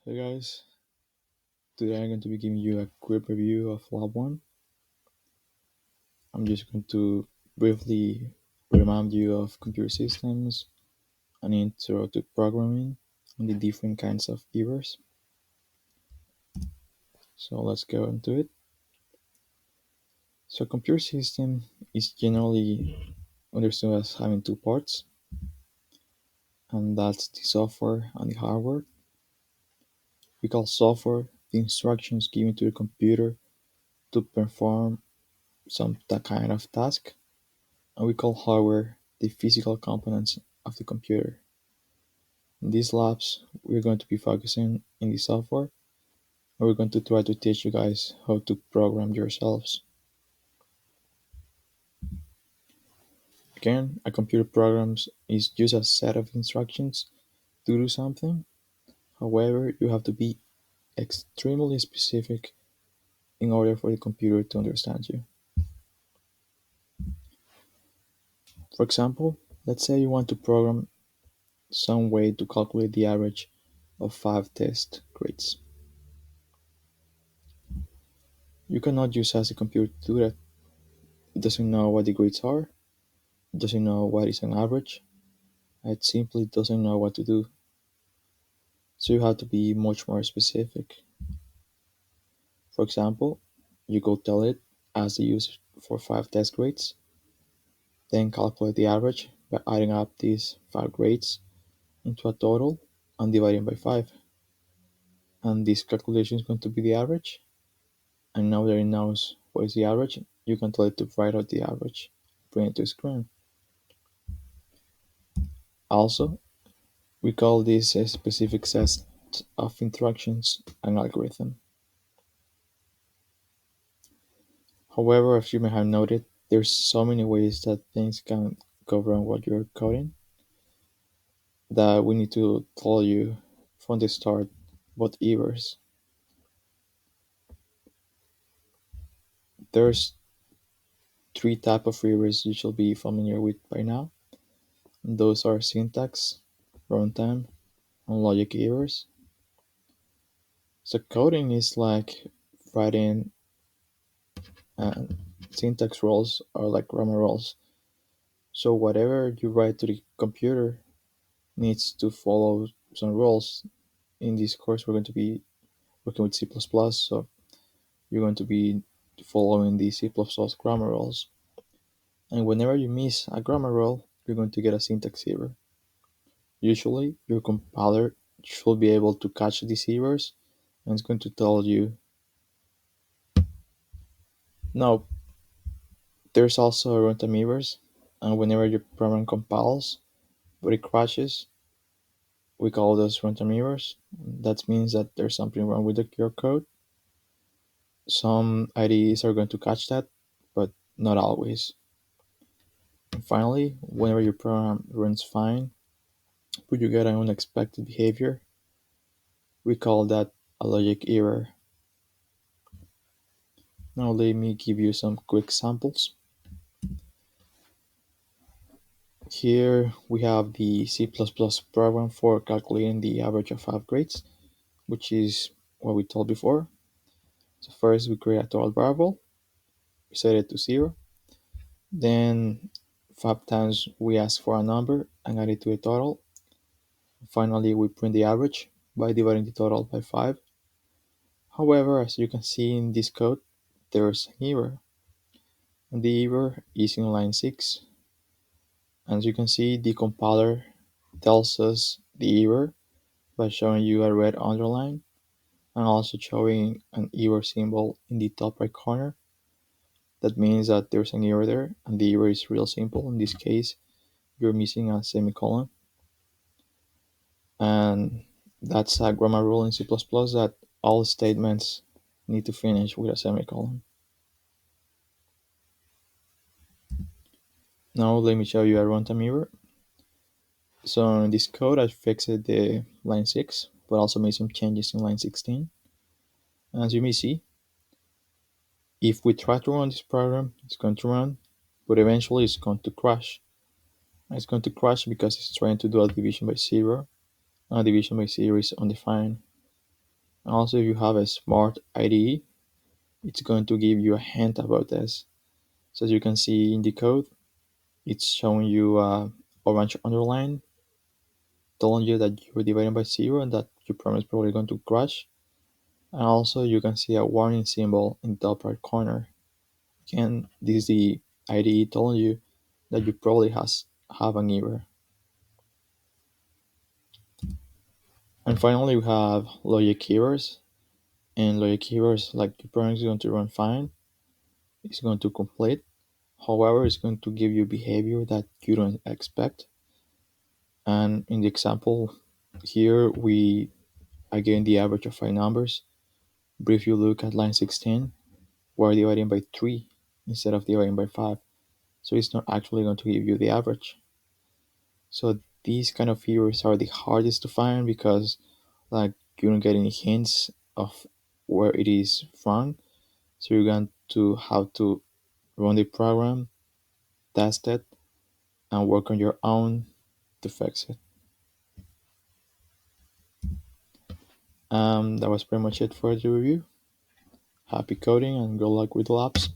Hey guys, today I'm going to be giving you a quick review of Lab 1. I'm just going to briefly remind you of computer systems, an intro to programming, and the different kinds of errors. So let's go into it. So computer system is generally understood as having two parts, and that's the software and the hardware. We call software the instructions given to the computer to perform some kind of task, and we call hardware the physical components of the computer. In these labs, we're going to be focusing in the software, and we're going to try to teach you guys how to program yourselves. Again, a computer program is just a set of instructions to do something. However, you have to be extremely specific in order for the computer to understand you. For example, let's say you want to program some way to calculate the average of 5 test grades. You cannot just ask the computer to do that. It doesn't know what the grades are, it doesn't know what is an average, it simply doesn't know what to do. So you have to be much more specific. For example, you go tell it as the user for 5 test grades, then calculate the average by adding up these 5 grades into a total and dividing by 5. And this calculation is going to be the average. And now that it knows what is the average, you can tell it to write out the average, bring it to screen. Also, we call this a specific set of instructions an algorithm. However, as you may have noted, there's so many ways that things can go wrong while you're coding that we need to tell you from the start what errors. There's 3 types of errors you should be familiar with by now. Those are syntax, runtime, and logic errors. So coding is like writing uh, syntax rules or like grammar rules. So whatever you write to the computer needs to follow some rules. In this course, we're going to be working with C++, so you're going to be following the C++ grammar rules. And whenever you miss a grammar rule, you're going to get a syntax error. Usually, your compiler should be able to catch these errors and it's going to tell you, no, there's also runtime errors. And whenever your program compiles, but it crashes, we call those runtime errors. That means that there's something wrong with your code. Some IDEs are going to catch that, but not always. And finally, whenever your program runs fine, but you get an unexpected behavior, we call that a logic error. Now let me give you some quick samples. Here we have the C++ program for calculating the average of 5 grades, which is what we told before. So first we create a total variable, we set it to 0, then 5 times we ask for a number and add it to a total. Finally, we print the average by dividing the total by 5. However, as you can see in this code, there's an error, and the error is in line 6. As you can see, the compiler tells us the error by showing you a red underline and also showing an error symbol in the top right corner. That means that there's an error there, and the error is real simple. In this case, you're missing a semicolon. And that's a grammar rule in C++ that all statements need to finish with a semicolon. Now let me show you a runtime error. So in this code, I fixed the line 6, but also made some changes in line 16. And as you may see, if we try to run this program, it's going to run, but eventually it's going to crash. And it's going to crash because it's trying to do a division by 0, and a division by 0 is undefined. And also, if you have a smart IDE, it's going to give you a hint about this. So as you can see in the code, it's showing you orange underline, telling you that you're dividing by zero and that your program is probably going to crash. And also, you can see a warning symbol in the top right corner. Again, this is the IDE telling you that you probably have an error. And finally, we have logic keywords. And logic keywords, like your program is going to run fine, it's going to complete. However, it's going to give you behavior that you don't expect. And in the example here, we again the average of five numbers. But if you look at line 16, we're dividing by 3 instead of dividing by 5. So it's not actually going to give you the average. So these kind of errors are the hardest to find because like you don't get any hints of where it is from. So you're going to have to run the program, test it, and work on your own to fix it. That was pretty much it for the review. Happy coding and good luck with the labs.